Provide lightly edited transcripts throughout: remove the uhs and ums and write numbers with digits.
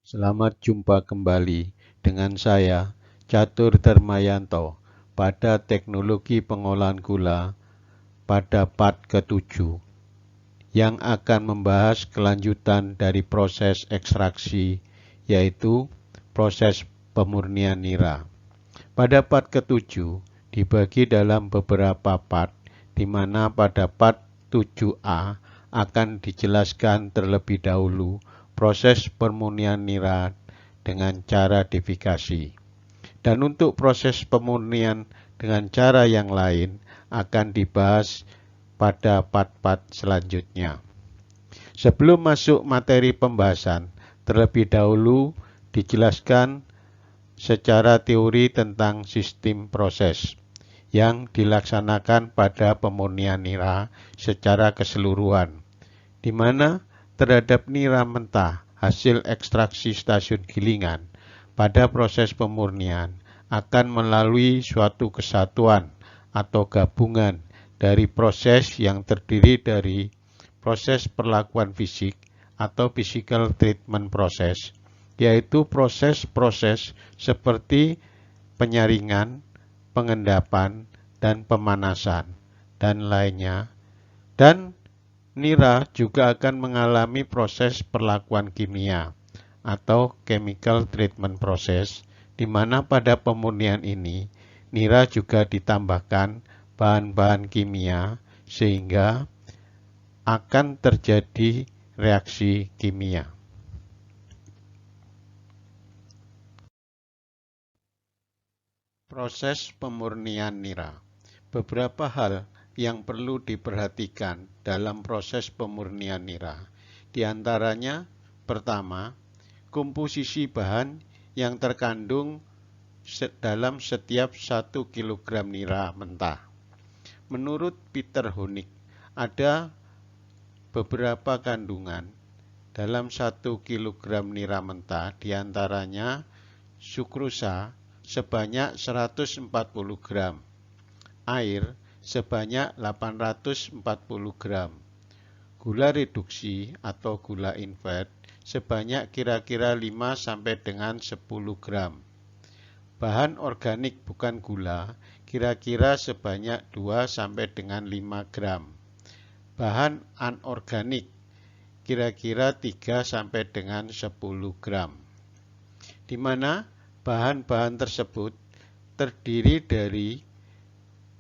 Selamat jumpa kembali dengan saya, Catur Darmayanto, pada teknologi pengolahan gula pada part ke-7 yang akan membahas kelanjutan dari proses ekstraksi, yaitu proses pemurnian nira. Pada part ke-7 dibagi dalam beberapa part, di mana pada part 7A akan dijelaskan terlebih dahulu proses pemurnian nira dengan cara difikasi. Dan untuk proses pemurnian dengan cara yang lain akan dibahas pada part-part selanjutnya. Sebelum masuk materi pembahasan, terlebih dahulu dijelaskan secara teori tentang sistem proses yang dilaksanakan pada pemurnian nira secara keseluruhan, di mana terhadap nira mentah hasil ekstraksi stasiun gilingan pada proses pemurnian akan melalui suatu kesatuan atau gabungan dari proses yang terdiri dari proses perlakuan fisik atau physical treatment process, yaitu proses-proses seperti penyaringan, pengendapan, dan pemanasan, dan lainnya. Dan nira juga akan mengalami proses perlakuan kimia atau chemical treatment process, di mana pada pemurnian ini nira juga ditambahkan bahan-bahan kimia sehingga akan terjadi reaksi kimia. Proses pemurnian nira. Beberapa hal yang perlu diperhatikan dalam proses pemurnian nira. Di antaranya, pertama, komposisi bahan yang terkandung dalam setiap 1 kg nira mentah. Menurut Peter Honig, ada beberapa kandungan dalam 1 kg nira mentah, diantaranya sukrosa sebanyak 140 gram, air sebanyak 840 gram, gula reduksi atau gula invert sebanyak kira-kira 5 sampai dengan 10 gram. Bahan organik bukan gula kira-kira sebanyak 2 sampai dengan 5 gram. Bahan anorganik kira-kira 3 sampai dengan 10 gram. Di mana bahan-bahan tersebut terdiri dari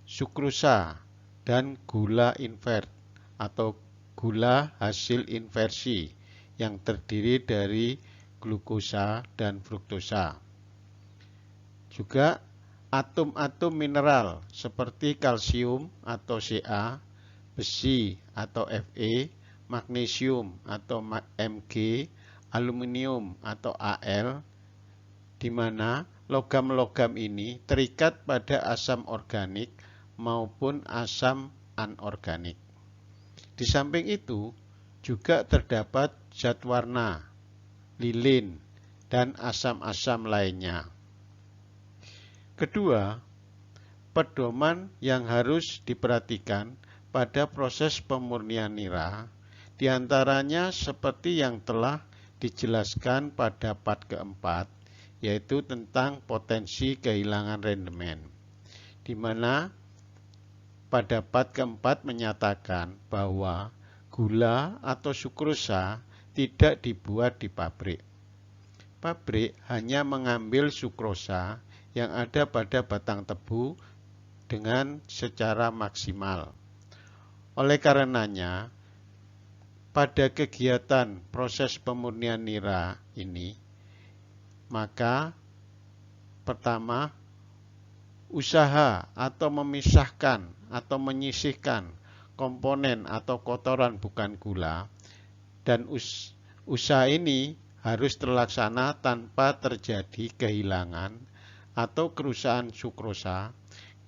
sukrosa dan gula invert atau gula hasil inversi yang terdiri dari glukosa dan fruktosa. Juga atom-atom mineral seperti kalsium atau Ca, besi atau Fe, magnesium atau Mg, aluminium atau Al, di mana logam-logam ini terikat pada asam organik maupun asam anorganik. Di samping itu juga terdapat zat warna, lilin, dan asam-asam lainnya. Kedua, pedoman yang harus diperhatikan pada proses pemurnian nira, diantaranya seperti yang telah dijelaskan pada part keempat, yaitu tentang potensi kehilangan rendemen, di mana pada part keempat menyatakan bahwa gula atau sukrosa tidak dibuat di pabrik. Pabrik hanya mengambil sukrosa yang ada pada batang tebu dengan secara maksimal. Oleh karenanya, pada kegiatan proses pemurnian nira ini, maka pertama, usaha atau memisahkan atau menyisihkan komponen atau kotoran bukan gula, dan usaha ini harus terlaksana tanpa terjadi kehilangan atau kerusakan sukrosa,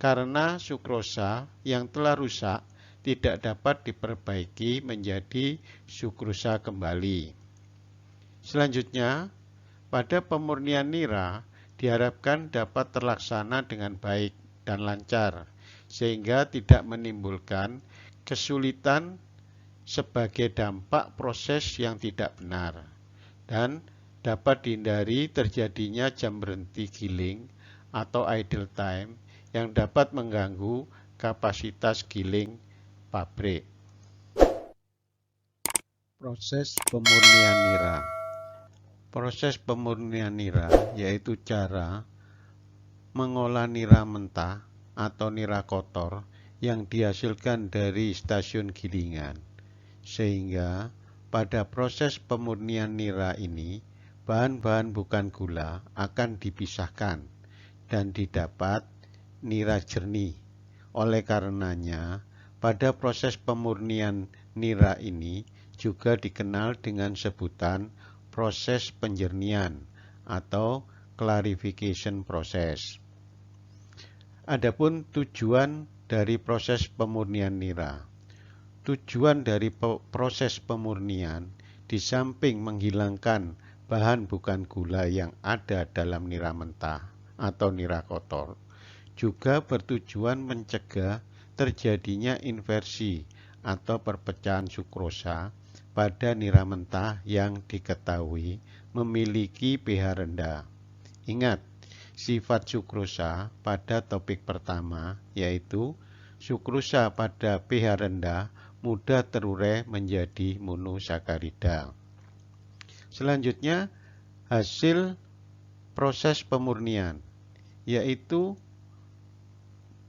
karena sukrosa yang telah rusak tidak dapat diperbaiki menjadi sukrosa kembali. Selanjutnya, pada pemurnian nira diharapkan dapat terlaksana dengan baik dan lancar, sehingga tidak menimbulkan kesulitan sebagai dampak proses yang tidak benar, dan dapat dihindari terjadinya jam berhenti giling atau idle time yang dapat mengganggu kapasitas giling pabrik. Proses pemurnian nira. Proses pemurnian nira yaitu cara mengolah nira mentah atau nira kotor yang dihasilkan dari stasiun gilingan. Sehingga pada proses pemurnian nira ini, bahan-bahan bukan gula akan dipisahkan dan didapat nira jernih. Oleh karenanya, pada proses pemurnian nira ini juga dikenal dengan sebutan proses penjernihan atau clarification process. Adapun tujuan dari proses pemurnian nira. Tujuan dari proses pemurnian di samping menghilangkan bahan bukan gula yang ada dalam nira mentah atau nira kotor, juga bertujuan mencegah terjadinya inversi atau perpecahan sukrosa pada nira mentah yang diketahui memiliki pH rendah. Ingat, sifat sukrosa pada topik pertama yaitu sukrosa pada pH rendah mudah terurai menjadi monosakarida. Selanjutnya, hasil proses pemurnian yaitu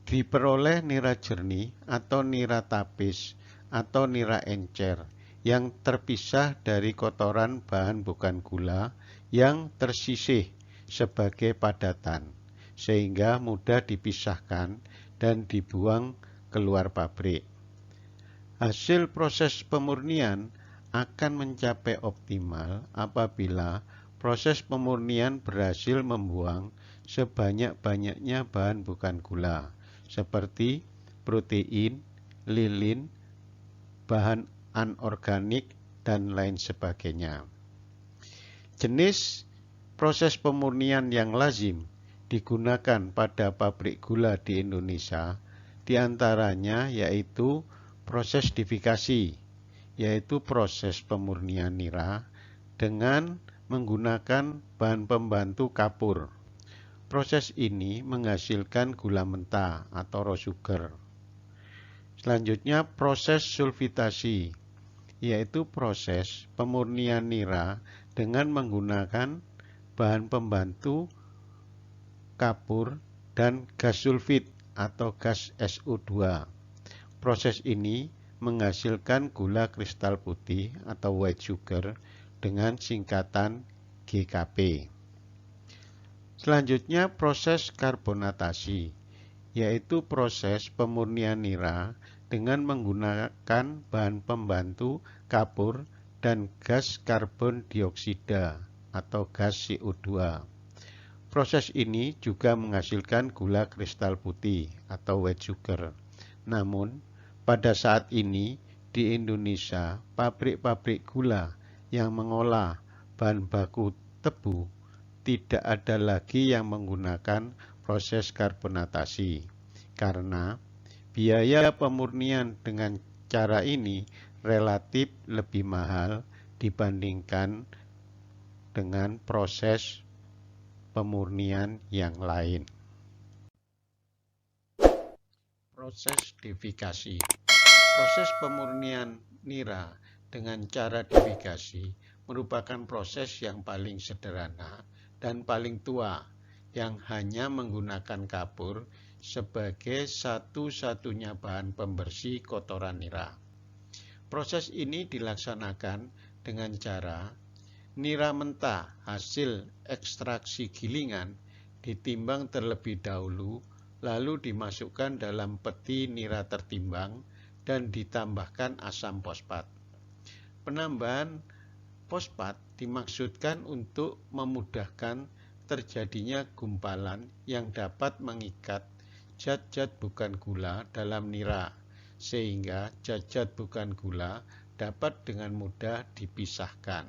diperoleh nira jernih atau nira tapis atau nira encer yang terpisah dari kotoran bahan bukan gula yang tersisih sebagai padatan, sehingga mudah dipisahkan dan dibuang keluar pabrik. Hasil proses pemurnian akan mencapai optimal apabila proses pemurnian berhasil membuang sebanyak-banyaknya bahan bukan gula, seperti protein, lilin, bahan anorganik, dan lain sebagainya. Jenis proses pemurnian yang lazim digunakan pada pabrik gula di Indonesia diantaranya yaitu proses difikasi, yaitu proses pemurnian nira dengan menggunakan bahan pembantu kapur. Proses ini menghasilkan gula mentah atau raw sugar. Selanjutnya proses sulfitasi, yaitu proses pemurnian nira dengan menggunakan bahan pembantu kapur dan gas sulfit atau gas SO2. Proses ini menghasilkan gula kristal putih atau white sugar dengan singkatan GKP. Selanjutnya proses karbonatasi, yaitu proses pemurnian nira dengan menggunakan bahan pembantu kapur dan gas karbon dioksida atau gas CO2. Proses ini juga menghasilkan gula kristal putih atau white sugar. Namun, pada saat ini di Indonesia, pabrik-pabrik gula yang mengolah bahan baku tebu tidak ada lagi yang menggunakan proses karbonatasi, karena biaya pemurnian dengan cara ini relatif lebih mahal dibandingkan dengan proses pemurnian yang lain. Proses difikasi. Proses pemurnian nira dengan cara difikasi merupakan proses yang paling sederhana dan paling tua yang hanya menggunakan kapur sebagai satu-satunya bahan pembersih kotoran nira. Proses ini dilaksanakan dengan cara nira mentah hasil ekstraksi gilingan ditimbang terlebih dahulu, lalu dimasukkan dalam peti nira tertimbang dan ditambahkan asam fosfat. Penambahan fosfat dimaksudkan untuk memudahkan terjadinya gumpalan yang dapat mengikat zat-zat bukan gula dalam nira, sehingga zat-zat bukan gula dapat dengan mudah dipisahkan.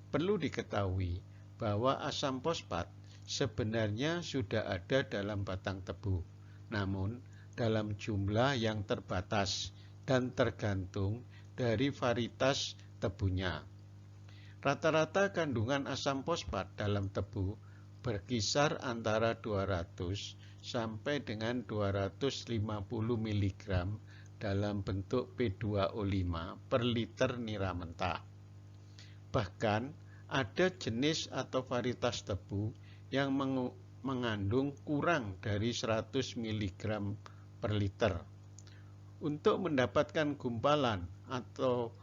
Perlu diketahui bahwa asam fosfat sebenarnya sudah ada dalam batang tebu, namun dalam jumlah yang terbatas dan tergantung dari varietas tebunya. Rata-rata kandungan asam fosfat dalam tebu berkisar antara 200 sampai dengan 250 mg dalam bentuk P2O5 per liter nira mentah. Bahkan ada jenis atau varietas tebu yang mengandung kurang dari 100 mg per liter. Untuk mendapatkan gumpalan atau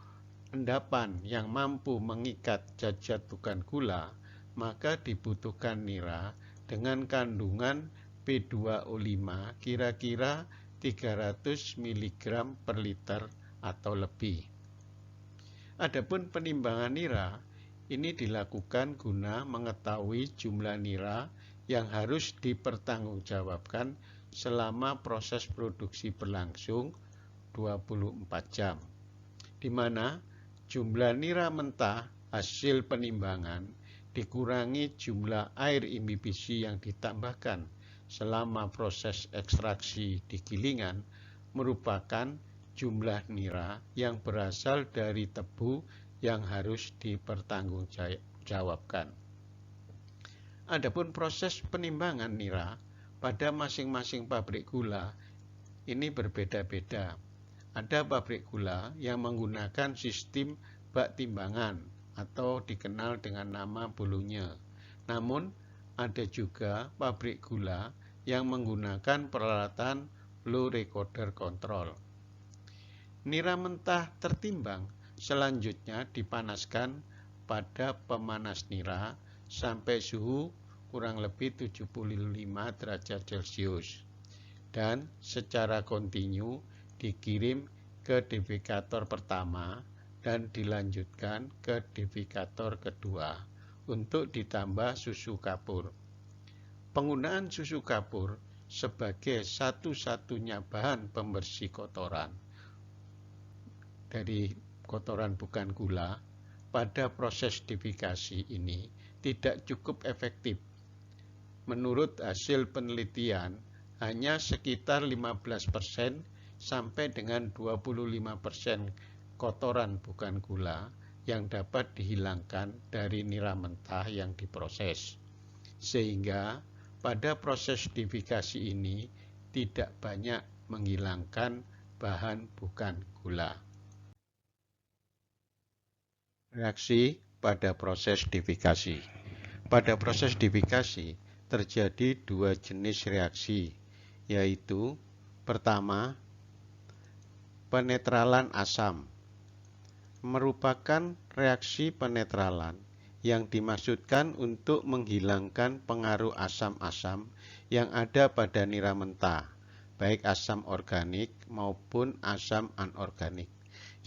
endapan yang mampu mengikat zat-zat bukan gula, maka dibutuhkan nira dengan kandungan P2O5 kira-kira 300 mg per liter atau lebih. Adapun penimbangan nira ini dilakukan guna mengetahui jumlah nira yang harus dipertanggungjawabkan selama proses produksi berlangsung 24 jam, di mana jumlah nira mentah hasil penimbangan dikurangi jumlah air imbibisi yang ditambahkan selama proses ekstraksi di gilingan merupakan jumlah nira yang berasal dari tebu yang harus dipertanggungjawabkan. Adapun proses penimbangan nira pada masing-masing pabrik gula ini berbeda-beda. Ada pabrik gula yang menggunakan sistem bak timbangan atau dikenal dengan nama bolunya. Namun, ada juga pabrik gula yang menggunakan peralatan flow recorder control. Nira mentah tertimbang selanjutnya dipanaskan pada pemanas nira sampai suhu kurang lebih 75 derajat Celcius dan secara kontinu dikirim ke devikator pertama dan dilanjutkan ke devikator kedua untuk ditambah susu kapur. Penggunaan susu kapur sebagai satu-satunya bahan pembersih kotoran dari kotoran bukan gula pada proses devikasi ini tidak cukup efektif. Menurut hasil penelitian, hanya sekitar 15% sampai dengan 25% kotoran bukan gula yang dapat dihilangkan dari nira mentah yang diproses. Sehingga pada proses devikasi ini tidak banyak menghilangkan bahan bukan gula. Reaksi pada proses devikasi. Pada proses devikasi terjadi dua jenis reaksi, yaitu pertama, penetralan asam. Merupakan reaksi penetralan yang dimaksudkan untuk menghilangkan pengaruh asam-asam yang ada pada nira mentah, baik asam organik maupun asam anorganik,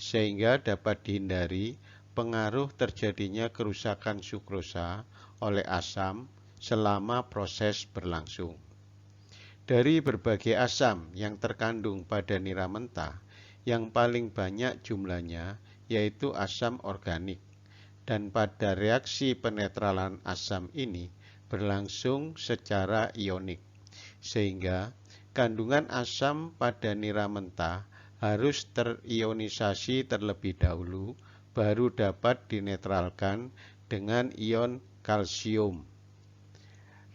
sehingga dapat dihindari pengaruh terjadinya kerusakan sukrosa oleh asam selama proses berlangsung. Dari berbagai asam yang terkandung pada nira mentah, yang paling banyak jumlahnya yaitu asam organik, dan pada reaksi penetralan asam ini berlangsung secara ionik, sehingga kandungan asam pada nira mentah harus terionisasi terlebih dahulu baru dapat dinetralkan dengan ion kalsium.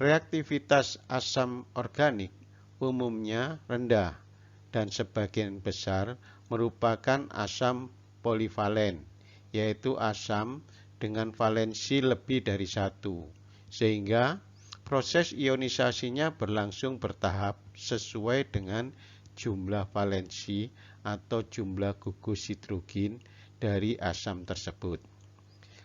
Reaktivitas asam organik umumnya rendah dan sebagian besar merupakan asam polivalen, yaitu asam dengan valensi lebih dari 1, sehingga proses ionisasinya berlangsung bertahap sesuai dengan jumlah valensi atau jumlah gugus hidrogen dari asam tersebut.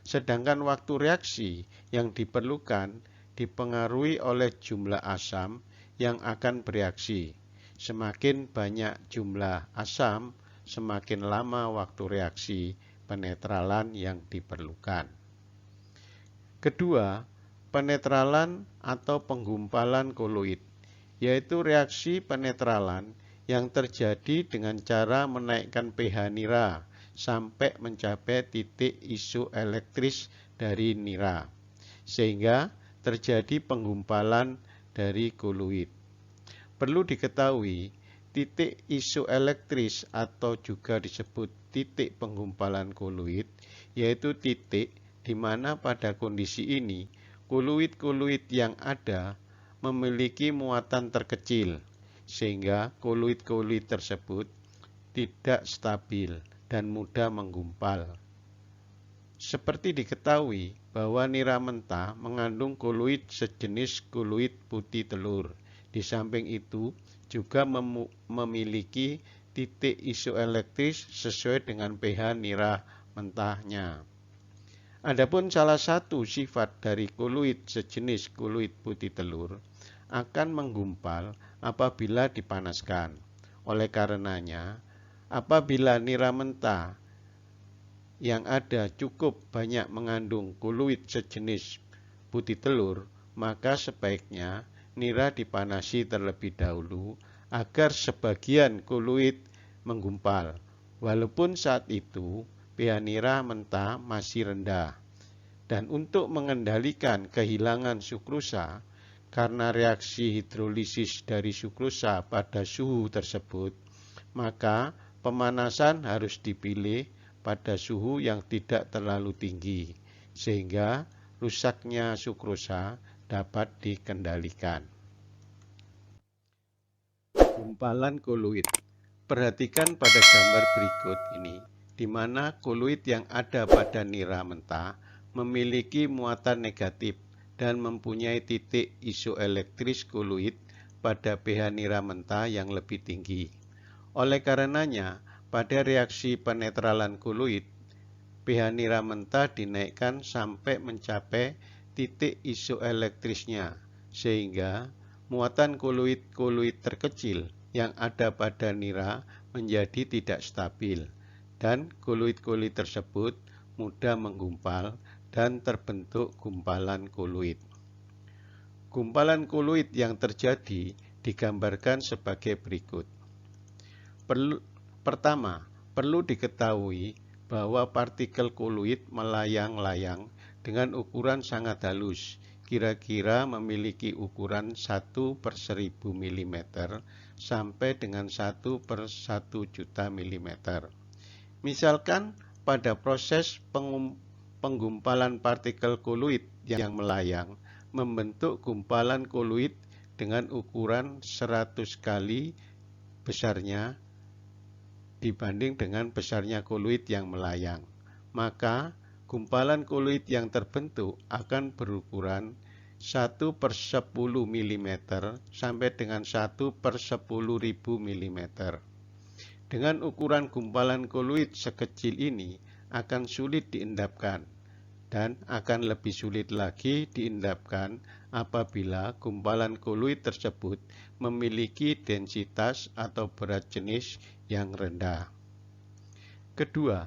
Sedangkan waktu reaksi yang diperlukan dipengaruhi oleh jumlah asam yang akan bereaksi. Semakin banyak jumlah asam, semakin lama waktu reaksi penetralan yang diperlukan. Kedua, penetralan atau penggumpalan koloid, yaitu reaksi penetralan yang terjadi dengan cara menaikkan pH nira sampai mencapai titik isoelektris dari nira, sehingga terjadi penggumpalan dari koloid. Perlu diketahui, titik isoelektris atau juga disebut titik penggumpalan koloid, yaitu titik di mana pada kondisi ini koloid-koloid yang ada memiliki muatan terkecil, sehingga koloid-koloid tersebut tidak stabil dan mudah menggumpal. Seperti diketahui bahwa nira mentah mengandung koloid sejenis koloid putih telur. Di samping itu juga memiliki titik isoelektris sesuai dengan pH nira mentahnya. Adapun salah satu sifat dari koloid sejenis koloid putih telur akan menggumpal apabila dipanaskan. Oleh karenanya, apabila nira mentah yang ada cukup banyak mengandung koloid sejenis putih telur, maka sebaiknya nira dipanasi terlebih dahulu agar sebagian koloid menggumpal. Walaupun saat itu pH nira mentah masih rendah. Dan untuk mengendalikan kehilangan sukrosa karena reaksi hidrolisis dari sukrosa pada suhu tersebut, maka pemanasan harus dipilih pada suhu yang tidak terlalu tinggi, sehingga rusaknya sukrosa dapat dikendalikan. Gumpalan koloid. Perhatikan pada gambar berikut ini, di mana koloid yang ada pada nira mentah memiliki muatan negatif dan mempunyai titik isoelektris koloid pada pH nira mentah yang lebih tinggi. Oleh karenanya, pada reaksi penetralan koloid, pH nira mentah dinaikkan sampai mencapai titik isoelektrisnya, sehingga muatan koloid-koloid terkecil yang ada pada nira menjadi tidak stabil, dan koloid-koloid tersebut mudah menggumpal dan terbentuk gumpalan koloid. Gumpalan koloid yang terjadi digambarkan sebagai berikut. Pertama, perlu diketahui bahwa partikel koloid melayang-layang dengan ukuran sangat halus, kira-kira memiliki ukuran 1/1000 mm sampai dengan 1/1 juta mm. Misalkan pada proses penggumpalan partikel koloid yang melayang membentuk gumpalan koloid dengan ukuran 100 kali besarnya dibanding dengan besarnya koloid yang melayang, maka gumpalan koloid yang terbentuk akan berukuran 1/10 mm sampai dengan 1/10.000 mm. Dengan ukuran gumpalan koloid sekecil ini akan sulit diendapkan, dan akan lebih sulit lagi diendapkan apabila gumpalan koloid tersebut memiliki densitas atau berat jenis yang rendah. Kedua,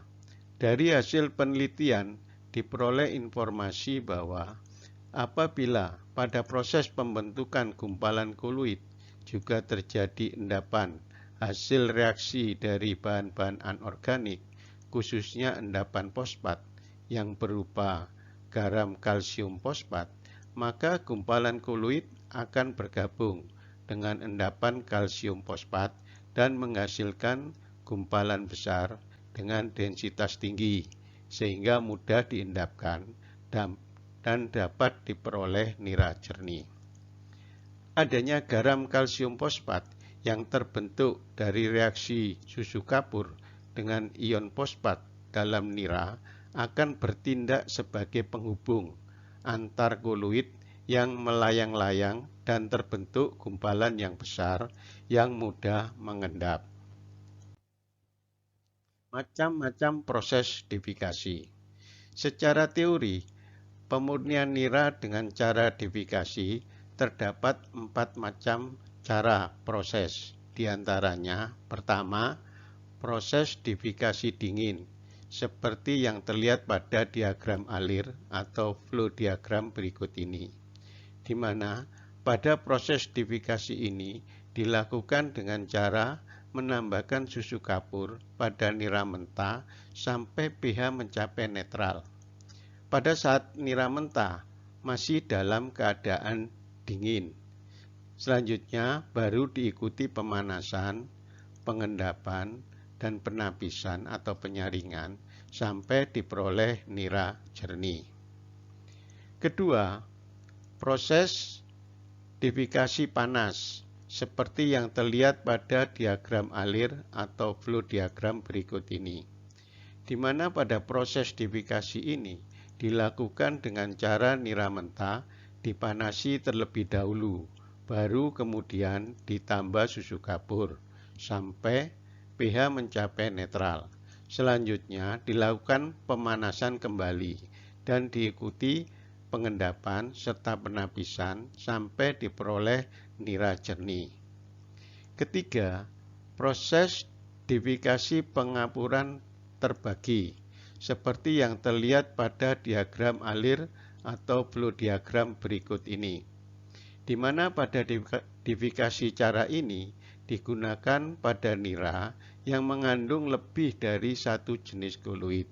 dari hasil penelitian diperoleh informasi bahwa apabila pada proses pembentukan gumpalan koloid juga terjadi endapan hasil reaksi dari bahan-bahan anorganik, khususnya endapan fosfat yang berupa garam kalsium fosfat, maka gumpalan koloid akan bergabung dengan endapan kalsium fosfat dan menghasilkan gumpalan besar dengan densitas tinggi, sehingga mudah diendapkan dan dapat diperoleh nira jernih. Adanya garam kalsium fosfat yang terbentuk dari reaksi susu kapur dengan ion fosfat dalam nira akan bertindak sebagai penghubung antar koloid yang melayang-layang dan terbentuk gumpalan yang besar yang mudah mengendap. Macam-macam proses defikasi. Secara teori, pemurnian nira dengan cara defikasi terdapat 4 macam cara proses. Di antaranya, pertama, proses defikasi dingin, seperti yang terlihat pada diagram alir atau flow diagram berikut ini, di mana pada proses defikasi ini dilakukan dengan cara menambahkan susu kapur pada nira mentah sampai pH mencapai netral. Pada saat nira mentah masih dalam keadaan dingin. Selanjutnya baru diikuti pemanasan, pengendapan, dan penapisan atau penyaringan sampai diperoleh nira jernih. Kedua, proses difikasi panas seperti yang terlihat pada diagram alir atau flow diagram berikut ini, di mana pada proses difikasi ini dilakukan dengan cara nira mentah dipanasi terlebih dahulu, baru kemudian ditambah susu kapur sampai pH mencapai netral. Selanjutnya dilakukan pemanasan kembali dan diikuti pengendapan serta penapisan sampai diperoleh nira jernih. Ketiga, proses difikasi pengapuran terbagi seperti yang terlihat pada diagram alir atau flow diagram berikut ini, di mana pada difikasi cara ini digunakan pada nira yang mengandung lebih dari satu jenis koloid,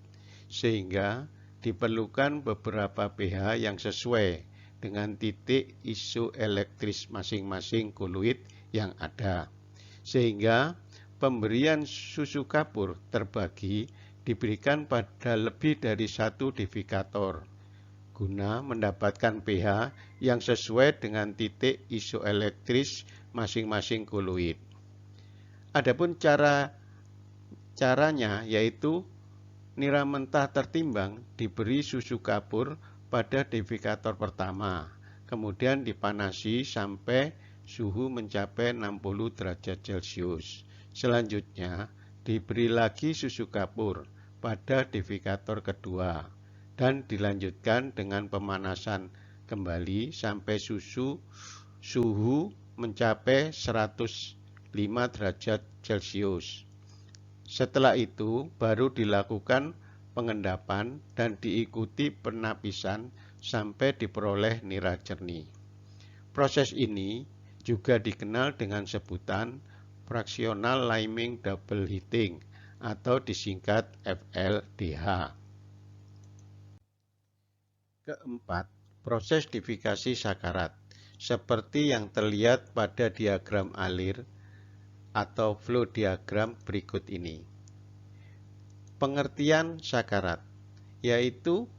sehingga diperlukan beberapa pH yang sesuai dengan titik isoelektris masing-masing koloid yang ada, sehingga pemberian susu kapur terbagi diberikan pada lebih dari satu divikator guna mendapatkan pH yang sesuai dengan titik isoelektris masing-masing koloid. Adapun caranya yaitu nira mentah tertimbang diberi susu kapur pada divikator pertama, kemudian dipanasi sampai suhu mencapai 60 derajat Celcius. Selanjutnya diberi lagi susu kapur pada divikator kedua dan dilanjutkan dengan pemanasan kembali sampai suhu mencapai 105 derajat Celcius. Setelah itu baru dilakukan pengendapan dan diikuti penapisan sampai diperoleh nira jernih. Proses ini juga dikenal dengan sebutan fractional liming double heating atau disingkat FLDH. Keempat, proses difikasi sakarat seperti yang terlihat pada diagram alir atau flow diagram berikut ini. Pengertian sakarat yaitu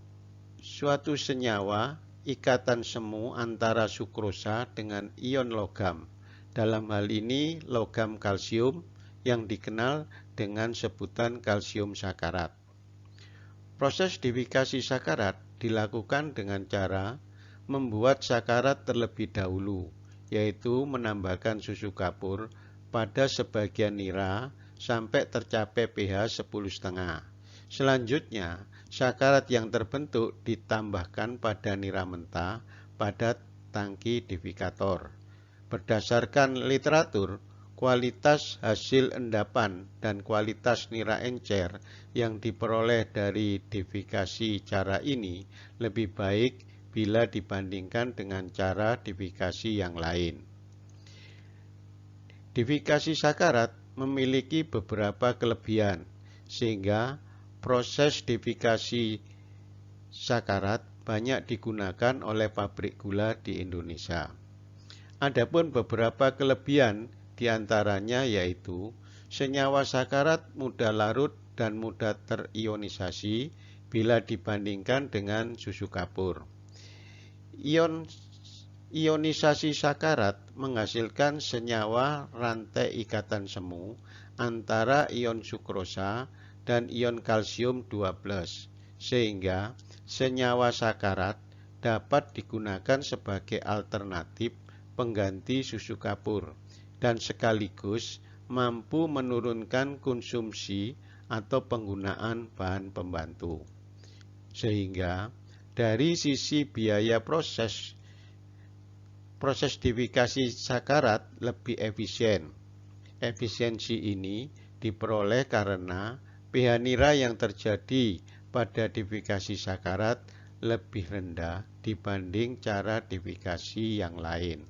suatu senyawa ikatan semu antara sukrosa dengan ion logam. Dalam hal ini logam kalsium yang dikenal dengan sebutan kalsium sakarat. Proses difikasi sakarat dilakukan dengan cara membuat sakarat terlebih dahulu, yaitu menambahkan susu kapur pada sebagian nira sampai tercapai pH 10,5. Selanjutnya, sakarat yang terbentuk ditambahkan pada nira mentah pada tangki divikator. Berdasarkan literatur, kualitas hasil endapan dan kualitas nira encer yang diperoleh dari difikasi cara ini lebih baik bila dibandingkan dengan cara difikasi yang lain. Difikasi sakarat memiliki beberapa kelebihan, sehingga proses difikasi sakarat banyak digunakan oleh pabrik gula di Indonesia. Adapun beberapa kelebihan diantaranya yaitu senyawa sakarat mudah larut dan mudah terionisasi bila dibandingkan dengan susu kapur. Ionisasi sakarat menghasilkan senyawa rantai ikatan semu antara ion sukrosa dan ion kalsium 2+, sehingga senyawa sakarat dapat digunakan sebagai alternatif pengganti susu kapur dan sekaligus mampu menurunkan konsumsi atau penggunaan bahan pembantu. Sehingga dari sisi biaya proses difikasi sakarat lebih efisien. Efisiensi ini diperoleh karena pH nira yang terjadi pada difikasi sakarat lebih rendah dibanding cara difikasi yang lain.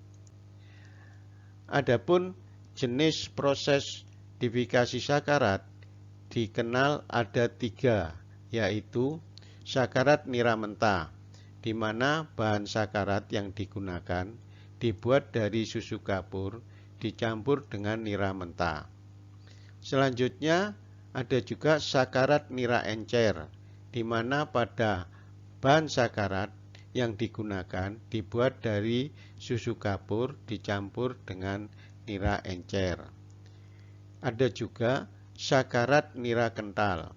Adapun jenis proses difikasi sakarat dikenal ada 3, yaitu sakarat nira mentah, di mana bahan sakarat yang digunakan dibuat dari susu kapur dicampur dengan nira mentah. Selanjutnya Ada juga sakarat nira encer, di mana pada bahan sakarat yang digunakan dibuat dari susu kapur dicampur dengan nira encer. Ada juga sakarat nira kental,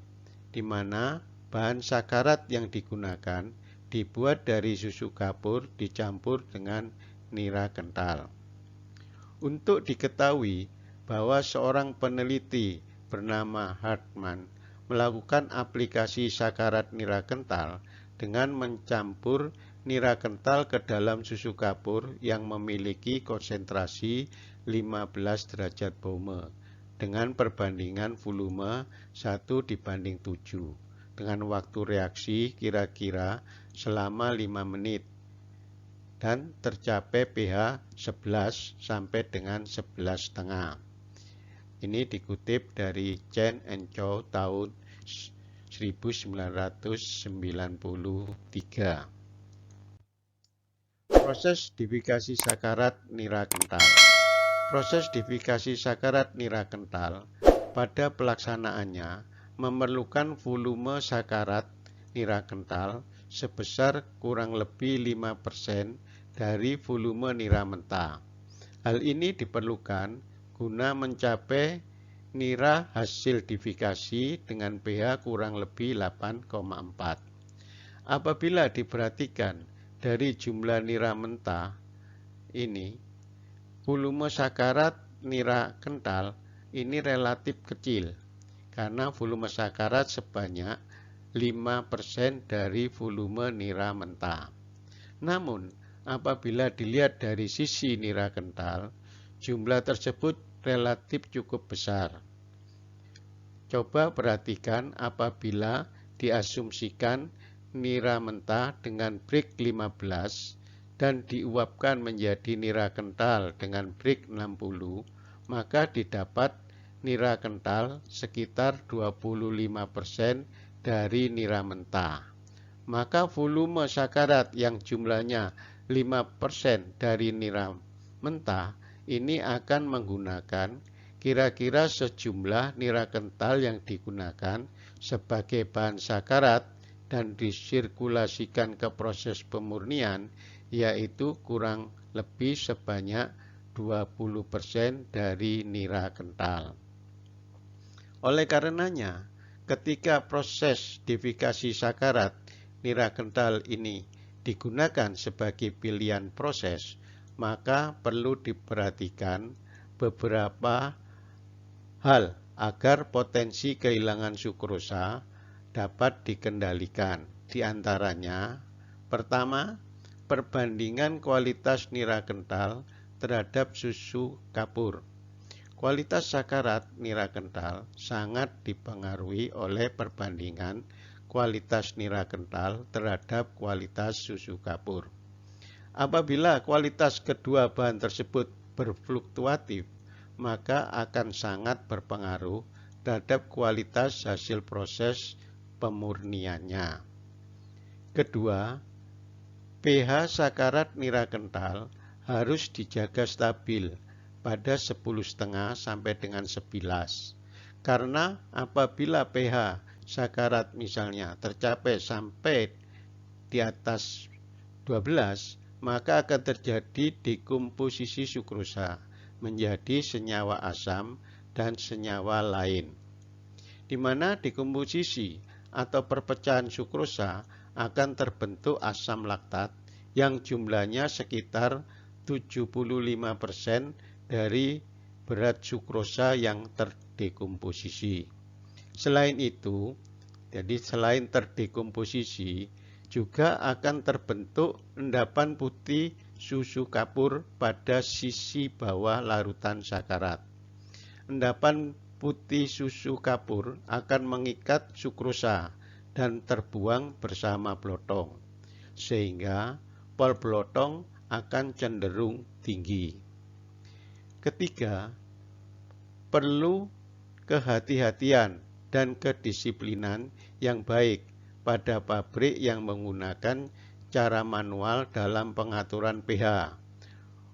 di mana bahan sakarat yang digunakan dibuat dari susu kapur dicampur dengan nira kental. Untuk diketahui bahwa seorang peneliti bernama Hartman melakukan aplikasi sakarat nira kental dengan mencampur nira kental ke dalam susu kapur yang memiliki konsentrasi 15 derajat Baume dengan perbandingan volume 1:7 dengan waktu reaksi kira-kira selama 5 menit dan tercapai pH 11 sampai dengan 11,5. Ini dikutip dari Chen and Chow tahun 1993. Proses difikasi sakarat nira kental. Proses difikasi sakarat nira kental pada pelaksanaannya memerlukan volume sakarat nira kental sebesar kurang lebih 5% dari volume nira mentah. Hal ini diperlukan guna mencapai nira hasil difikasi dengan pH kurang lebih 8,4. Apabila diperhatikan dari jumlah nira mentah ini, volume sakarat nira kental ini relatif kecil karena volume sakarat sebanyak 5% dari volume nira mentah. Namun, apabila dilihat dari sisi nira kental, jumlah tersebut relatif cukup besar. Coba perhatikan apabila diasumsikan nira mentah dengan Brix 15 dan diuapkan menjadi nira kental dengan Brix 60, maka didapat nira kental sekitar 25% dari nira mentah. Maka volume sakarat yang jumlahnya 5% dari nira mentah ini akan menggunakan kira-kira sejumlah nira kental yang digunakan sebagai bahan sakarat dan disirkulasikan ke proses pemurnian, yaitu kurang lebih sebanyak 20% dari nira kental. Oleh karenanya, ketika proses difikasi sakarat nira kental ini digunakan sebagai pilihan proses, maka perlu diperhatikan beberapa hal agar potensi kehilangan sukrosa dapat dikendalikan. Di antaranya, pertama, perbandingan kualitas nira kental terhadap susu kapur. Kualitas sakarat nira kental sangat dipengaruhi oleh perbandingan kualitas nira kental terhadap kualitas susu kapur. Apabila kualitas kedua bahan tersebut berfluktuatif, maka akan sangat berpengaruh terhadap kualitas hasil proses pemurniannya. Kedua, pH sakarat nira kental harus dijaga stabil pada 10,5 sampai dengan 11. Karena apabila pH sakarat misalnya tercapai sampai di atas 12, maka akan terjadi dekomposisi sukrosa menjadi senyawa asam dan senyawa lain, di mana dekomposisi atau perpecahan sukrosa akan terbentuk asam laktat yang jumlahnya sekitar 75% dari berat sukrosa yang terdekomposisi. Selain itu, jadi selain terdekomposisi, juga akan terbentuk endapan putih susu kapur pada sisi bawah larutan sakarat. Endapan putih susu kapur akan mengikat sukrosa dan terbuang bersama blotong, sehingga pol blotong akan cenderung tinggi. Ketiga, perlu kehati-hatian dan kedisiplinan yang baik pada pabrik yang menggunakan cara manual dalam pengaturan pH.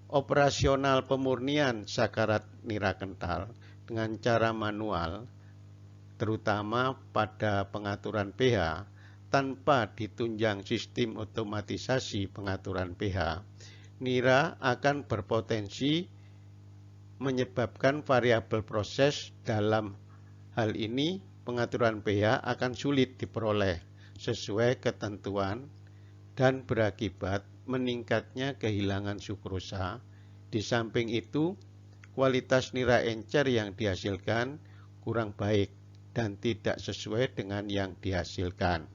Operasional pemurnian sakarat nira kental dengan cara manual terutama pada pengaturan pH, tanpa ditunjang sistem otomatisasi pengaturan pH, nira akan berpotensi menyebabkan variabel proses. Dalam hal ini, pengaturan pH akan sulit diperoleh sesuai ketentuan dan berakibat meningkatnya kehilangan sukrosa. Di samping itu, kualitas nira encer yang dihasilkan kurang baik dan tidak sesuai dengan yang dihasilkan.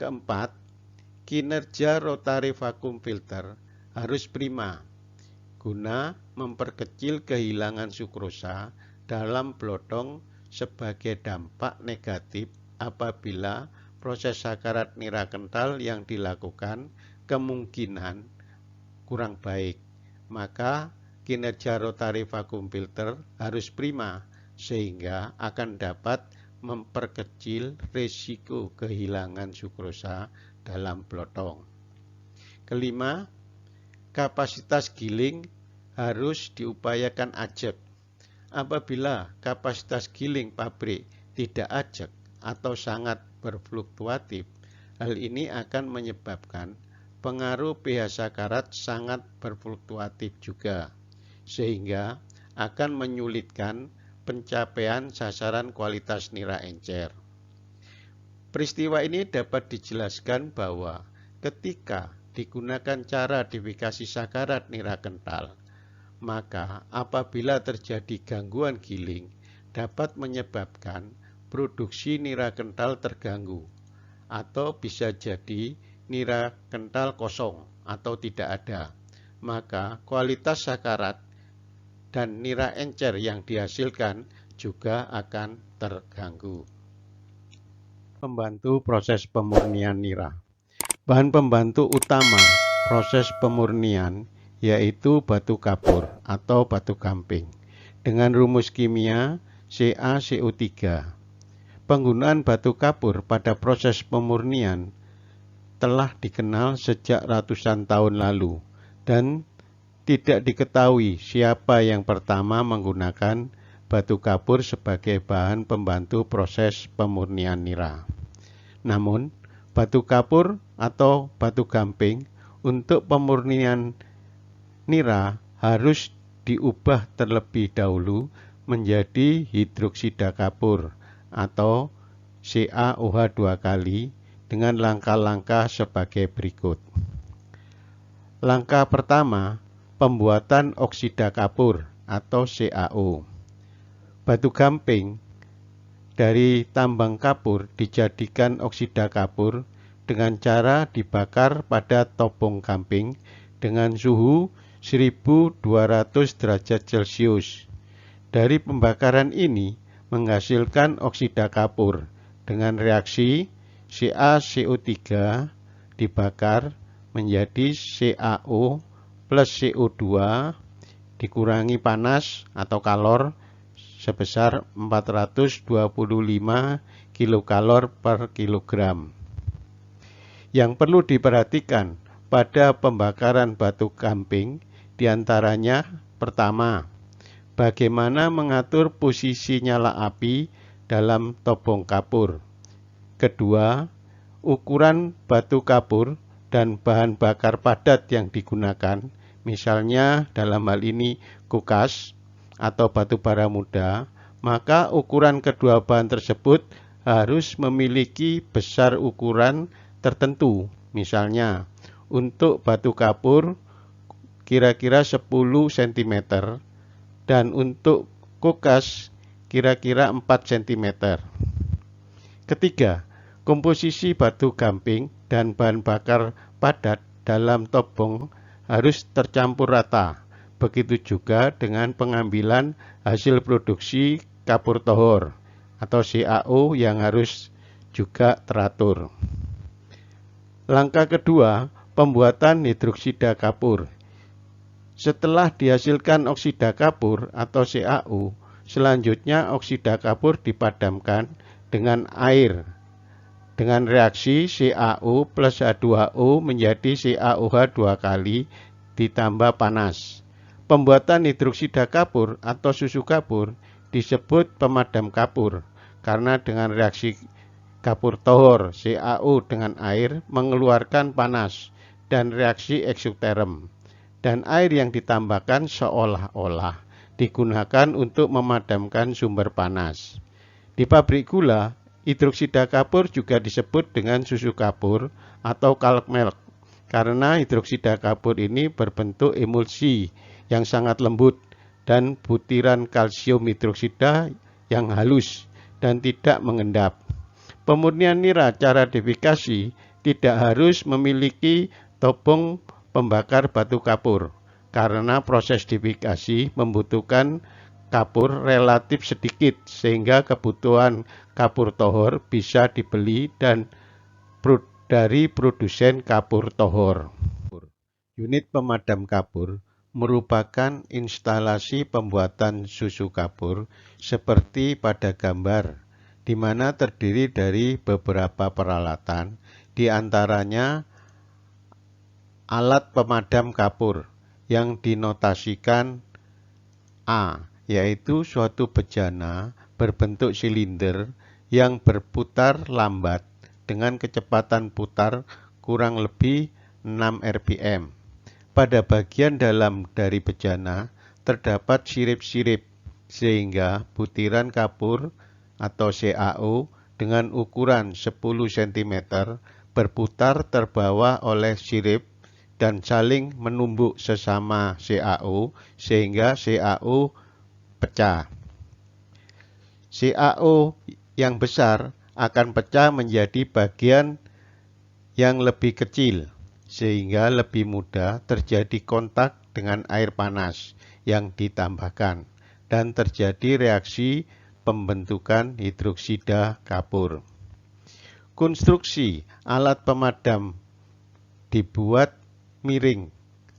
Keempat, kinerja rotary vacuum filter harus prima guna memperkecil kehilangan sukrosa dalam blotong sebagai dampak negatif apabila proses sakarat nira kental yang dilakukan kemungkinan kurang baik. Maka kinerja rotary vacuum filter harus prima sehingga akan dapat memperkecil risiko kehilangan sukrosa dalam blotong. Kelima, kapasitas giling harus diupayakan ajek. Apabila kapasitas giling pabrik tidak ajek atau sangat berfluktuatif, hal ini akan menyebabkan pengaruh pH sakarat sangat berfluktuatif juga, sehingga akan menyulitkan pencapaian sasaran kualitas nira encer. Peristiwa ini dapat dijelaskan bahwa ketika digunakan cara difikasi sakarat nira kental, maka apabila terjadi gangguan giling dapat menyebabkan produksi nira kental terganggu, atau bisa jadi nira kental kosong atau tidak ada. Maka kualitas sakarat dan nira encer yang dihasilkan juga akan terganggu. Pembantu proses pemurnian nira. Bahan pembantu utama proses pemurnian yaitu batu kapur atau batu gamping dengan rumus kimia CaCO3. Penggunaan batu kapur pada proses pemurnian telah dikenal sejak ratusan tahun lalu dan tidak diketahui siapa yang pertama menggunakan batu kapur sebagai bahan pembantu proses pemurnian nira. Namun, batu kapur atau batu gamping untuk pemurnian nira harus diubah terlebih dahulu menjadi hidroksida kapur atau CaOH 2 kali dengan langkah-langkah sebagai berikut. Langkah pertama, pembuatan oksida kapur atau CaO. Batu gamping dari tambang kapur dijadikan oksida kapur dengan cara dibakar pada topong gamping dengan suhu 1200 derajat Celcius. Dari pembakaran ini menghasilkan oksida kapur dengan reaksi CaCO3 dibakar menjadi CaO plus CO2 dikurangi panas atau kalor sebesar 425 kilokalor per kilogram. Yang perlu diperhatikan pada pembakaran batu gamping diantaranya pertama, bagaimana mengatur posisi nyala api dalam topong kapur. Kedua, ukuran batu kapur dan bahan bakar padat yang digunakan, misalnya dalam hal ini kukas atau batu bara muda, maka ukuran kedua bahan tersebut harus memiliki besar ukuran tertentu. Misalnya, untuk batu kapur kira-kira 10 cm dan untuk kukas kira-kira 4 cm. Ketiga, komposisi batu gamping dan bahan bakar padat dalam topong harus tercampur rata. Begitu juga dengan pengambilan hasil produksi kapur tohor atau CaO yang harus juga teratur. Langkah kedua, pembuatan hidroksida kapur. Setelah dihasilkan oksida kapur atau CaO, selanjutnya oksida kapur dipadamkan dengan air dengan reaksi CaO plus H2O menjadi CaOH 2 kali ditambah panas. Pembuatan hidroksida kapur atau susu kapur disebut pemadam kapur karena dengan reaksi kapur tohor CaO dengan air mengeluarkan panas dan reaksi eksoterm, dan air yang ditambahkan seolah-olah digunakan untuk memadamkan sumber panas. Di pabrik gula, hidroksida kapur juga disebut dengan susu kapur atau kalk milk karena hidroksida kapur ini berbentuk emulsi yang sangat lembut dan butiran kalsium hidroksida yang halus dan tidak mengendap. Pemurnian nira cara defikasi tidak harus memiliki topung pembakar batu kapur karena proses defikasi membutuhkan kapur relatif sedikit sehingga kebutuhan kapur tohor bisa dibeli dari produsen kapur tohor. Unit pemadam kapur merupakan instalasi pembuatan susu kapur seperti pada gambar, di mana terdiri dari beberapa peralatan, di antaranya alat pemadam kapur yang dinotasikan A, yaitu suatu bejana berbentuk silinder yang berputar lambat dengan kecepatan putar kurang lebih 6 rpm. Pada bagian dalam dari bejana terdapat sirip-sirip sehingga butiran kapur atau CaO dengan ukuran 10 cm berputar terbawa oleh sirip dan saling menumbuk sesama CaO sehingga CaO pecah. CaO yang besar akan pecah menjadi bagian yang lebih kecil sehingga lebih mudah terjadi kontak dengan air panas yang ditambahkan dan terjadi reaksi pembentukan hidroksida kapur. Konstruksi alat pemadam dibuat miring.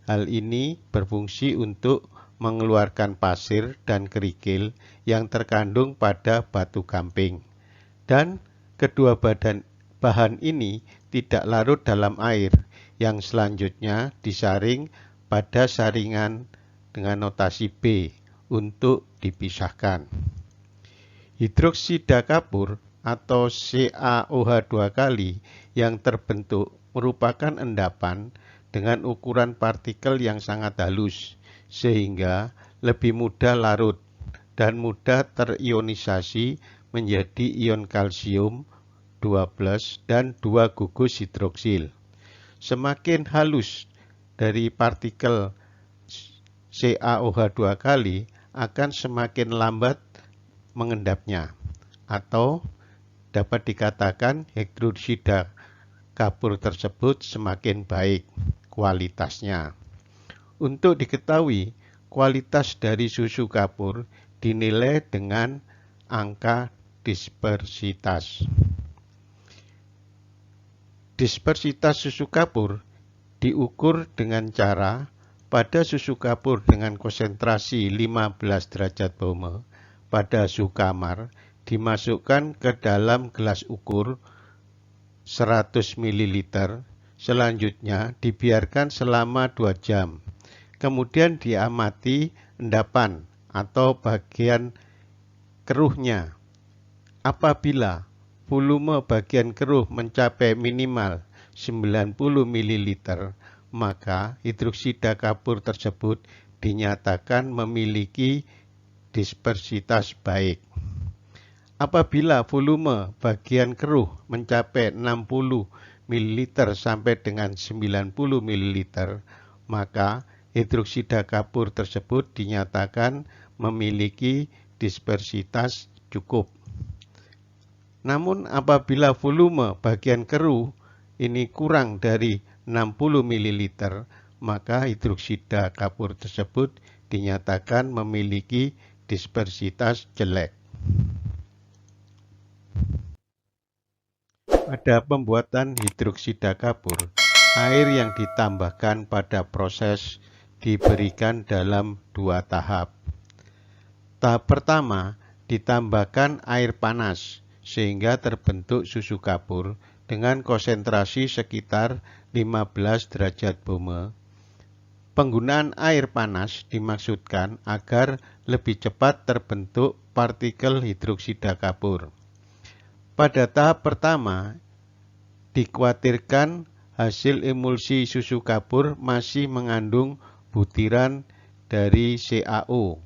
Hal ini berfungsi untuk mengeluarkan pasir dan kerikil yang terkandung pada batu gamping. Dan kedua bahan ini tidak larut dalam air, yang selanjutnya disaring pada saringan dengan notasi B untuk dipisahkan. Hidroksida kapur atau CaOH2 kali yang terbentuk merupakan endapan dengan ukuran partikel yang sangat halus, sehingga lebih mudah larut dan mudah terionisasi menjadi ion kalsium 2+ dan 2 gugus hidroksil. Semakin halus dari partikel CaOH2 kali akan semakin lambat mengendapnya, atau dapat dikatakan hidroksida kapur tersebut semakin baik kualitasnya. Untuk diketahui, kualitas dari susu kapur dinilai dengan angka dispersitas. Dispersitas susu kapur diukur dengan cara pada susu kapur dengan konsentrasi 15 derajat Baume pada suhu kamar dimasukkan ke dalam gelas ukur 100 ml. Selanjutnya dibiarkan selama 2 jam. Kemudian diamati endapan atau bagian keruhnya. Apabila volume bagian keruh mencapai minimal 90 ml, maka hidroksida kapur tersebut dinyatakan memiliki dispersitas baik. Apabila volume bagian keruh mencapai 60 ml sampai dengan 90 ml, maka hidroksida kapur tersebut dinyatakan memiliki dispersitas cukup. Namun apabila volume bagian keruh ini kurang dari 60 ml, maka hidroksida kapur tersebut dinyatakan memiliki dispersitas jelek. Pada pembuatan hidroksida kapur, air yang ditambahkan pada proses diberikan dalam 2 tahap. Tahap pertama, ditambahkan air panas sehingga terbentuk susu kapur dengan konsentrasi sekitar 15 derajat Baume. Penggunaan air panas dimaksudkan agar lebih cepat terbentuk partikel hidroksida kapur. Pada tahap pertama, dikhawatirkan hasil emulsi susu kapur masih mengandung butiran dari CaO.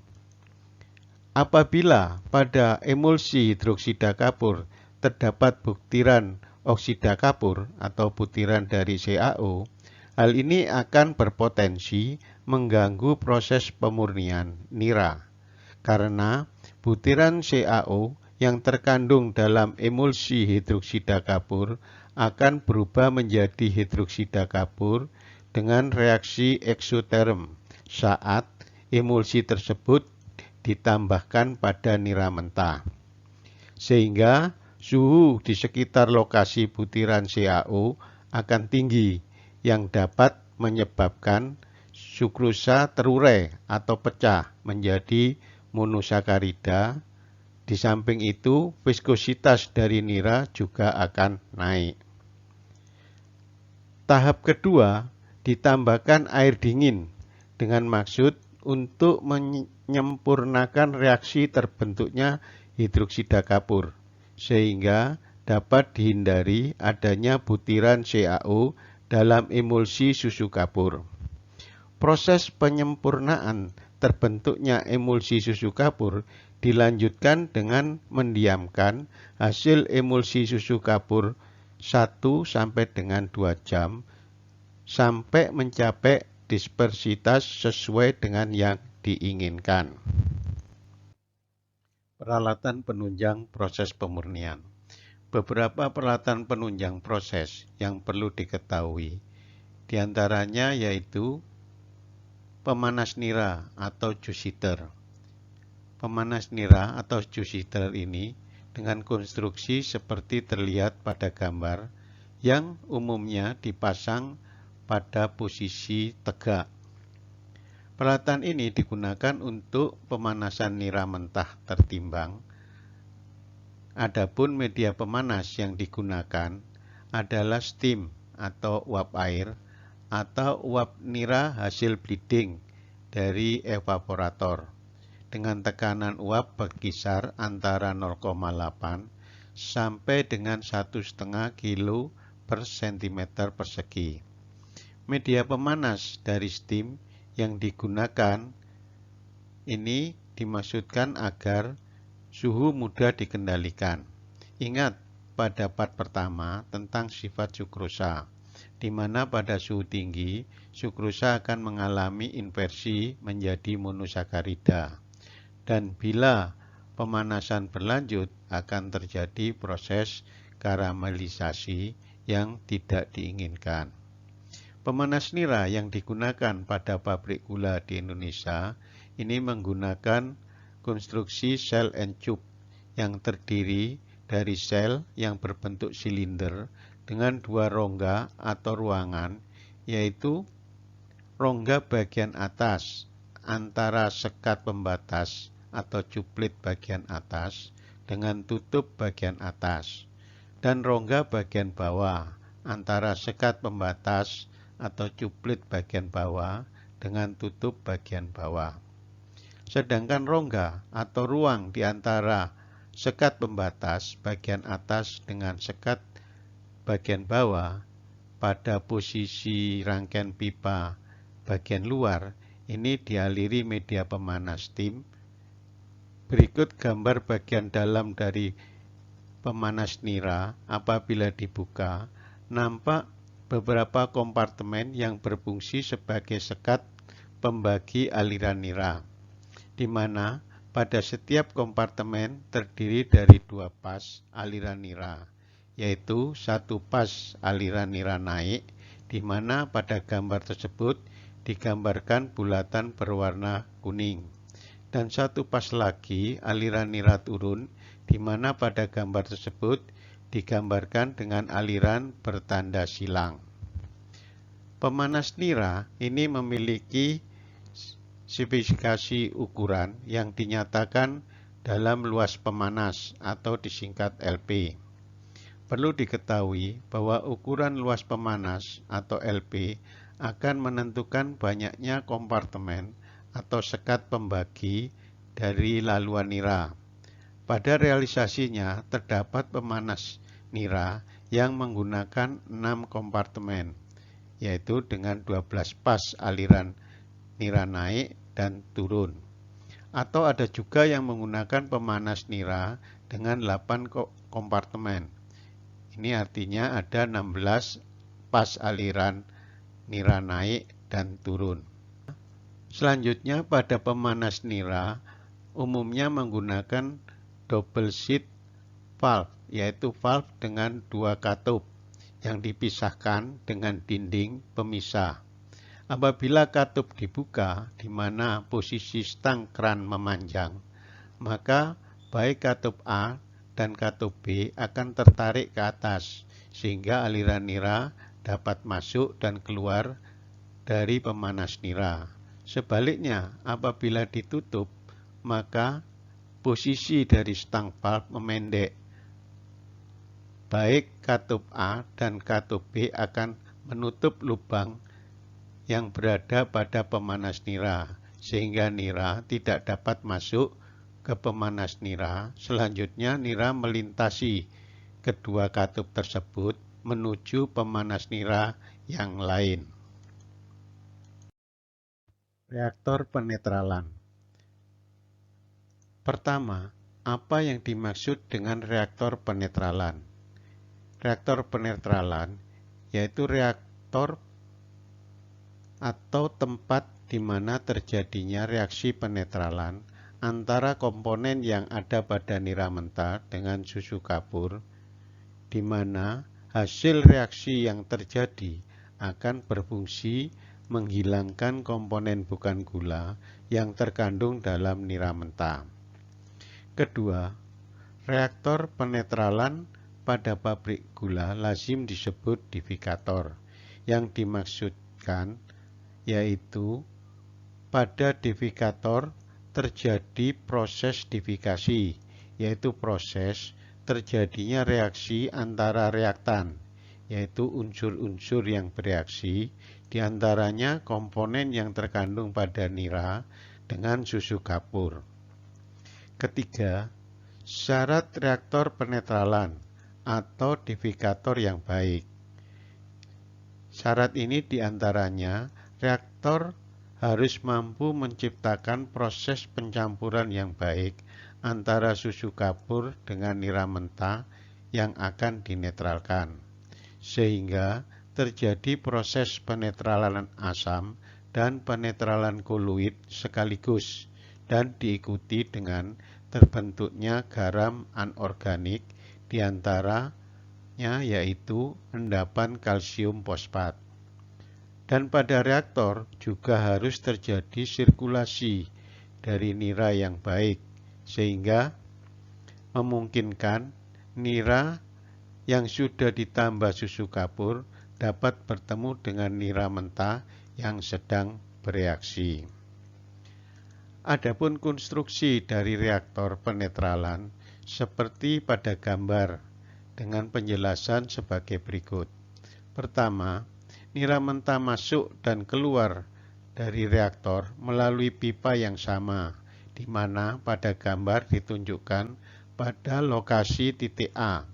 Apabila pada emulsi hidroksida kapur terdapat butiran oksida kapur atau butiran dari CaO, hal ini akan berpotensi mengganggu proses pemurnian nira, karena butiran CaO yang terkandung dalam emulsi hidroksida kapur akan berubah menjadi hidroksida kapur dengan reaksi eksoterm saat emulsi tersebut ditambahkan pada nira mentah. Sehingga suhu di sekitar lokasi butiran CaO akan tinggi yang dapat menyebabkan sukrosa terurai atau pecah menjadi monosakarida. Di samping itu, viskositas dari nira juga akan naik. Tahap kedua, ditambahkan air dingin dengan maksud untuk menyempurnakan reaksi terbentuknya hidroksida kapur, sehingga dapat dihindari adanya butiran CaO dalam emulsi susu kapur. Proses penyempurnaan terbentuknya emulsi susu kapur dilanjutkan dengan mendiamkan hasil emulsi susu kapur 1 sampai dengan 2 jam sampai mencapai dispersitas sesuai dengan yang diinginkan. Peralatan penunjang proses pemurnian. Beberapa peralatan penunjang proses yang perlu diketahui, diantaranya yaitu pemanas nira atau juice heater. Pemanas nira atau juice heater ini dengan konstruksi seperti terlihat pada gambar yang umumnya dipasang pada posisi tegak. Peralatan ini digunakan untuk pemanasan nira mentah tertimbang. Adapun media pemanas yang digunakan adalah steam atau uap air atau uap nira hasil bleeding dari evaporator dengan tekanan uap berkisar antara 0,8 sampai dengan 1,5 kilo per cm persegi. Media pemanas dari steam yang digunakan ini dimaksudkan agar suhu mudah dikendalikan. Ingat pada part pertama tentang sifat sukrosa, di mana pada suhu tinggi, sukrosa akan mengalami inversi menjadi monosakarida. Dan bila pemanasan berlanjut, akan terjadi proses karamelisasi yang tidak diinginkan. Pemanas nira yang digunakan pada pabrik gula di Indonesia ini menggunakan konstruksi cell and tube yang terdiri dari sel yang berbentuk silinder dengan 2 rongga atau ruangan, yaitu rongga bagian atas antara sekat pembatas atau cuplit bagian atas dengan tutup bagian atas, dan rongga bagian bawah antara sekat pembatas atau cuplit bagian bawah dengan tutup bagian bawah. Sedangkan rongga atau ruang di antara sekat pembatas bagian atas dengan sekat bagian bawah pada posisi rangkaian pipa bagian luar ini dialiri media pemanas steam. Berikut gambar bagian dalam dari pemanas nira. Apabila dibuka, nampak beberapa kompartemen yang berfungsi sebagai sekat pembagi aliran nira, di mana pada setiap kompartemen terdiri dari 2 pas aliran nira, yaitu 1 pas aliran nira naik, di mana pada gambar tersebut digambarkan bulatan berwarna kuning, dan 1 pas lagi aliran nira turun, di mana pada gambar tersebut digambarkan dengan aliran bertanda silang. Pemanas nira ini memiliki spesifikasi ukuran yang dinyatakan dalam luas pemanas atau disingkat LP. Perlu diketahui bahwa ukuran luas pemanas atau LP akan menentukan banyaknya kompartemen atau sekat pembagi dari laluan nira. Pada realisasinya terdapat pemanas nira yang menggunakan 6 kompartemen, yaitu dengan 12 pas aliran nira naik dan turun. Atau ada juga yang menggunakan pemanas nira dengan 8 kompartemen. Ini artinya ada 16 pas aliran nira naik dan turun. Selanjutnya pada pemanas nira umumnya menggunakan double sheet valve, yaitu valve dengan 2 katup yang dipisahkan dengan dinding pemisah. Apabila katup dibuka di mana posisi stang kran memanjang, maka baik katup A dan katup B akan tertarik ke atas sehingga aliran nira dapat masuk dan keluar dari pemanas nira. Sebaliknya, apabila ditutup, maka posisi dari stang valve memendek. Baik katup A dan katup B akan menutup lubang yang berada pada pemanas nira, sehingga nira tidak dapat masuk ke pemanas nira. Selanjutnya nira melintasi kedua katup tersebut menuju pemanas nira yang lain. Reaktor penetralan. Pertama, apa yang dimaksud dengan reaktor penetralan? Reaktor penetralan yaitu reaktor atau tempat di mana terjadinya reaksi penetralan antara komponen yang ada pada nira mentah dengan susu kapur, di mana hasil reaksi yang terjadi akan berfungsi menghilangkan komponen bukan gula yang terkandung dalam nira mentah. Kedua, reaktor penetralan pada pabrik gula lazim disebut divikator. Yang dimaksudkan yaitu pada divikator terjadi proses divikasi, yaitu proses terjadinya reaksi antara reaktan, yaitu unsur-unsur yang bereaksi, diantaranya komponen yang terkandung pada nira dengan susu kapur. Ketiga, syarat reaktor penetralan atau divikator yang baik. Syarat ini diantaranya reaktor harus mampu menciptakan proses pencampuran yang baik antara susu kapur dengan nira mentah yang akan dinetralkan, sehingga terjadi proses penetralan asam dan penetralan koloid sekaligus dan diikuti dengan terbentuknya garam anorganik diantaranya yaitu endapan kalsium fosfat. Dan pada reaktor juga harus terjadi sirkulasi dari nira yang baik, sehingga memungkinkan nira yang sudah ditambah susu kapur dapat bertemu dengan nira mentah yang sedang bereaksi. Adapun konstruksi dari reaktor penetralan seperti pada gambar dengan penjelasan sebagai berikut. Pertama, nira mentah masuk dan keluar dari reaktor melalui pipa yang sama, di mana pada gambar ditunjukkan pada lokasi titik A.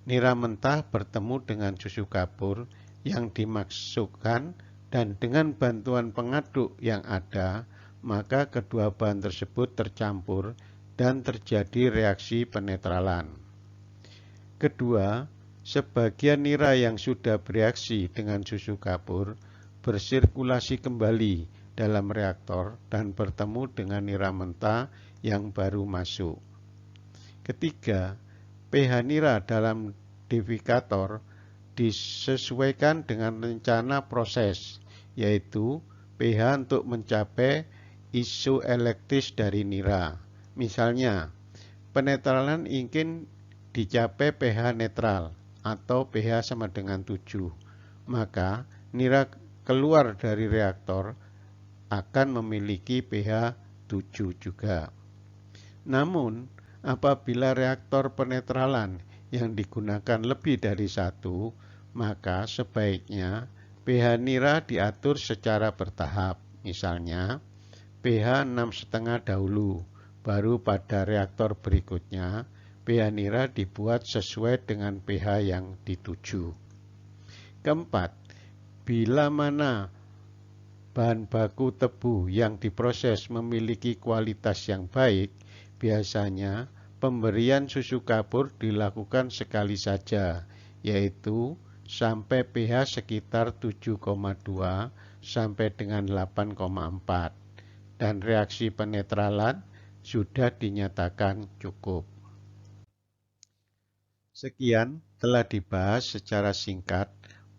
Nira mentah bertemu dengan susu kapur yang dimasukkan dan dengan bantuan pengaduk yang ada, maka kedua bahan tersebut tercampur dan terjadi reaksi penetralan. Kedua, sebagian nira yang sudah bereaksi dengan susu kapur bersirkulasi kembali dalam reaktor dan bertemu dengan nira mentah yang baru masuk. Ketiga, pH nira dalam divikator disesuaikan dengan rencana proses, yaitu pH untuk mencapai isoelektris dari nira. Misalnya, penetralan ingin dicapai pH netral atau pH sama dengan 7, maka nira keluar dari reaktor akan memiliki pH 7 juga. Namun, apabila reaktor penetralan yang digunakan lebih dari satu, maka sebaiknya pH nira diatur secara bertahap. Misalnya, pH 6,5 dahulu, baru pada reaktor berikutnya, pH nira dibuat sesuai dengan pH yang dituju. Keempat, bila mana bahan baku tebu yang diproses memiliki kualitas yang baik, biasanya pemberian susu kapur dilakukan sekali saja, yaitu sampai pH sekitar 7,2 sampai dengan 8,4, dan reaksi penetralan sudah dinyatakan cukup. Sekian telah dibahas secara singkat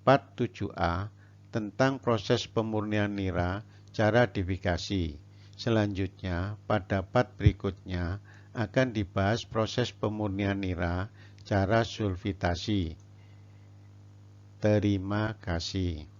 part 7a tentang proses pemurnian nira, cara difikasi. Selanjutnya, pada part berikutnya akan dibahas proses pemurnian nira, cara sulfitasi. Terima kasih.